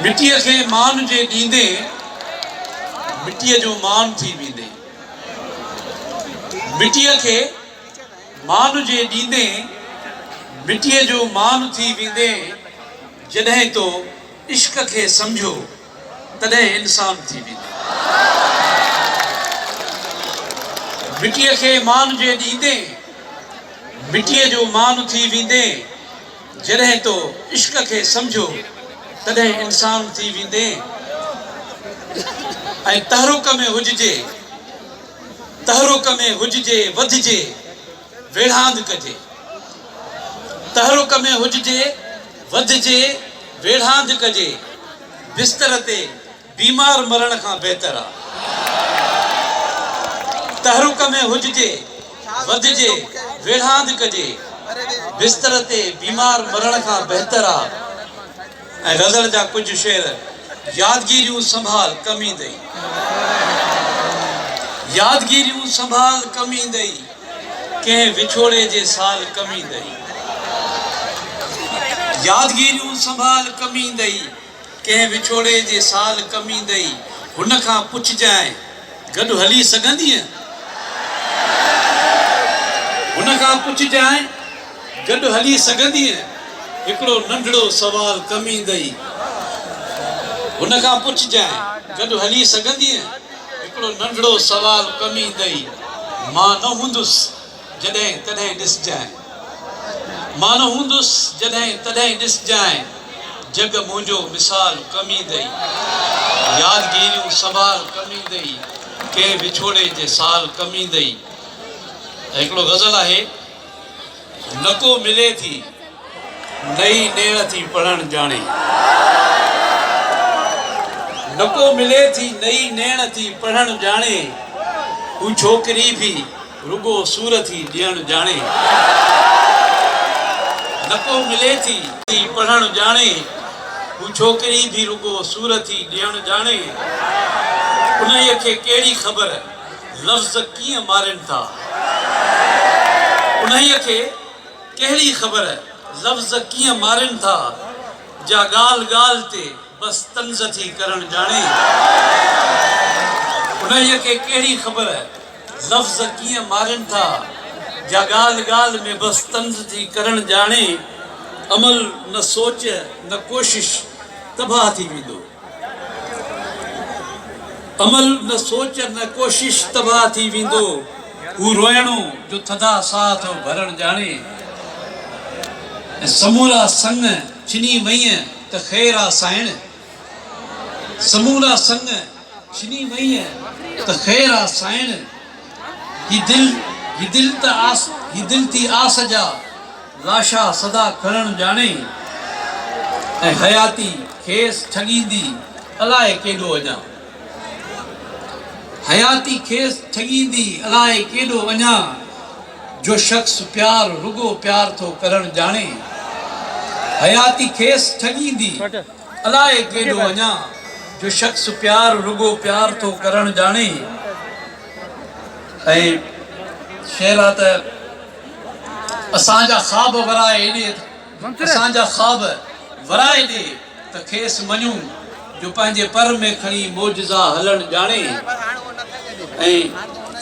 मिट्टीअ खे मान जे ॾींदे मिट्टीअ जो मान थी वेंदे, मिट्टीअ खे मान जे ॾींदे मिट्टीअ जो मान थी वेंदे। जॾहिं तो इश्क खे सम्झो तॾहिं इंसान थी वेंदे। मिट्टीअ खे मान जे ॾींदे मिट्टीअ जो मान थी वेंदे। जॾहिं तो इश्क खे सम्झो तॾहिं इंसान थी वेंदे। ऐं तहरुक में हुजिजे, तहरुक में हुजिजे वधिजे वेढ़ांद कजे। तहरुक में हुजिजे वधिजे वेढ़ांद कजे। बिस्तर ते बीमार मरण खां बहितर आहे। तहरुक में हुजिजे वधिजे वेढ़ांद कजे। बिस्तर ते बीमार मरण खां बहितर आहे। ऐं गज़ल जा कुझु शेर। यादगिरियूं संभाल कमी दई, यादगिरियूं संभाल कमी दई, कंहिं विछोड़े जे साल कमी दई। यादगिरियूं संभाल कमी दई, कंहिं विछोड़े जे साल कमी दई। हुन खां पुछजांइ गॾु हली सघंदीअ, हुन खां पुछजांइ गॾु हली सघंदीअ। हिकिड़ो नंढड़ो सवाल कमी दई, हुन खां पुछजांइ गॾु हली सघंदीअ। हिकिड़ो नंढड़ो सवाल कमी दई। मां न हूंदुसि जॾहिं तॾहिं ॾिसजांइ, मां न हूंदुसि जॾहिं तॾहिं ॾिसजांइ। जग मुंहिंजो मिसाल कमी दई। यादगिरियूं संभाल कमी दई, कंहिं विछोड़े जे साल कमी दई। हिकिड़ो गज़ल आहे। न को मिले थी नई नेण थी पढ़णु ॼाणे, न को मिले थी नई नेण थी पढ़णु ॼाणे। हू छोकिरी बि रुगो सूर थी ॾियणु ॼाणे। न को मिले थी पढ़णु ॼाणे, हू छोकिरी बि रुगो सूर थी ॾियणु ॼाणे। उन्हीअ खे कहिड़ी ख़बर लफ़्ज़ कीअं मारनि था, उन्हीअ खे कहिड़ी ख़बर लफ़्ज़ कीअं मारनि था। जा ॻाल्हि ॻाल्हि ते बसि तंज़ थी करणु ॼाणे। उन्हीअ खे कहिड़ी ख़बर लफ़्ज़ कीअं मारनि था। जा ॻाल्हि ॻाल्हि में बसि तंज़ थी करणु ॼाणे। अमल न सोच न कोशिश तबाह थी वेंदो, अमल न सोच न कोशिश तबाह थी वेंदो। हू रोइणो जो थधा साह थो भरणु ॼाणे। समूरा संग छिनी वईअ त ख़ैर आ साइण, समूरा संग छिनी वईअ त ख़ैर आ साइण। ही दिल थी आस जा लाशा सदा खणणु ॼाणे। ऐं हयाती खेसि ठॻींदी अलाए केॾो अञा, हयाती खेसि ठॻींदी अलाए केॾो अञा। जो शख़्स प्यार रुगो प्यार थो करणु ॼाणे। हयाती खेसि ठॻींदी अलाए केॾो अञा। जो शख़्स प्यार रुगो प्यार थो करणु ॼाणे। ऐं शेरा त असांजा ख़्वाब वराए ॾे, असांजा ख़्वाब वराए ॾे त खेसि मञूं जो पंहिंजे पर में खणी मौजज़ा हलणु ॼाणे। ऐं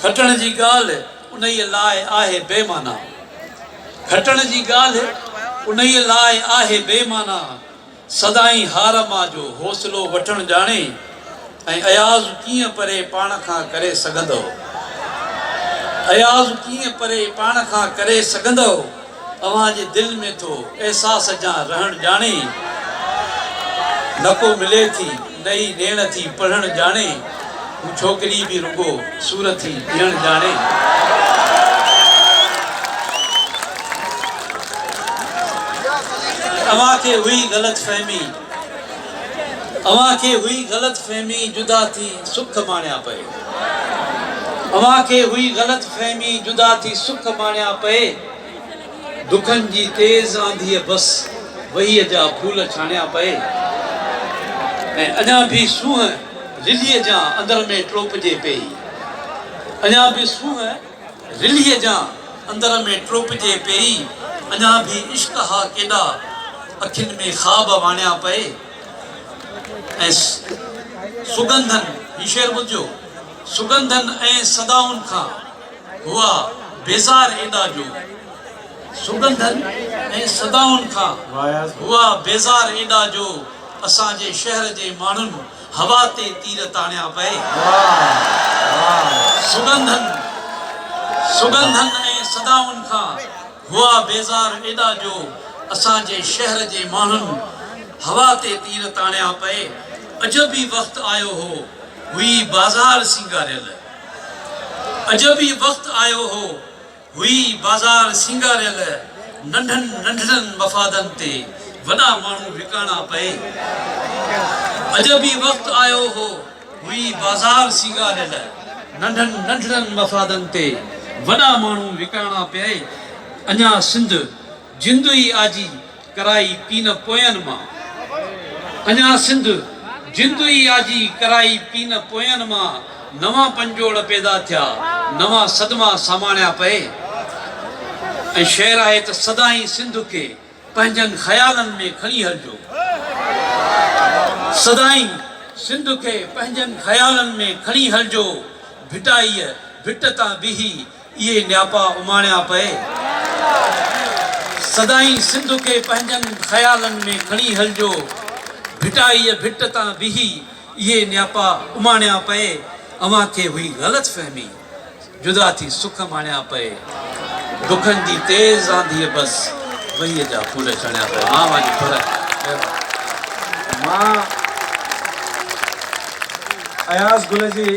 खटण जी ॻाल्हि उन्हीअ लाइ आहे बेमाना, खटण जी ॻाल्हि उन्हीअ लाइ आहे बेमाना। सदाई हार मां जो हौसलो वठणु ॼाणे। ऐं अयाज़ कीअं परे पाण खां करे सघंदो, अयाज़ कीअं परे पाण खां करे सघंदो। अव्हांजे दिलि में थो अहसास जा रहणु ॼाणे। न को मिले थी नई नेण थी पढ़णु ॼाणे। हू छोकिरी बि रुगो सूर थी ॾियणु ॼाणे। अव्हांखे हुई ग़लतफ़हमी, अव्हांखे हुई ग़लतफ़हमी जुदा थी सुख माणिया पए। अव्हांखे हुई ग़लतफ़हमी जुदा थी सुख माणिया पए। दुखनि जी तेज़ आंधीअ बसि वहीअ जा फूल छाणिया पए। ऐं अञा बि सूंहं रिलीअ जा अंदर में टोपजे पई, अञा बि सूंहं रिलीअ जा अंदर में टोपजे पई। अञा बि इश्क हा केॾा अखियुनि में ख़्वाब वाणिया पए। ऐं सुगंधन ही शेर ॿुधो सुगंधन ऐं सदाउनि खां हुआ बेज़ार एॾा जो सुगंधन ऐं सदाउनि खां हुआ बेज़ार एॾा जो असांजे शहर जे माण्हुनि हवा ते तीर ताणिया पए सुगंधन ऐं सदाउनि खां हुआ बेज़ार एॾा जो असांजे शहर जे माण्हुनि हवा ते तीर ताणिया पए अजबी वक़्तु आयो हो हुई बाज़ार सिंगारियल अजबी वक़्तु आयो हो हुई बाज़ार सिंगारियल नंढनि नंढड़नि मफ़ादनि ते वॾा माण्हू विकाणा पए अजबी वक़्तु आयो हो हुई बाज़ार सिंगारियल नंढनि नंढड़नि मफ़ादनि ते वॾा माण्हू विकाणा पए अञा सिंध जिंदु ई आजी कराई पीन पोयनि मां अञा सिंध जिंदु ई आजी कराई पीन पोयनि मां नवां पंजोड़ पैदा थिया नवां सदमा सामाणिया पए ऐं शेर आहे त सदाई सिंध खे पंहिंजनि ख़्यालनि में खणी हलिजो सदाई सिंध खे पंहिंजनि ख़्यालनि में खणी हलिजो भिटाईअ भिट तां बीही इहे न्यापा उमाणिया पए सदाई सिंध खे पंहिंजनि ख़्यालनि में खणी हलिजो भिटाईअ भिट तां बीही इहे न्यापा उमाणिया पए अव्हां खे हुई ग़लति फहमी जुदा थी सुख माणिया पए दुखनि जी तेज़ आंधीअ बसि वहीअ जा फूल चढ़िया पए मां वारी फ़र्क़ु मां अयाज़ गुल जी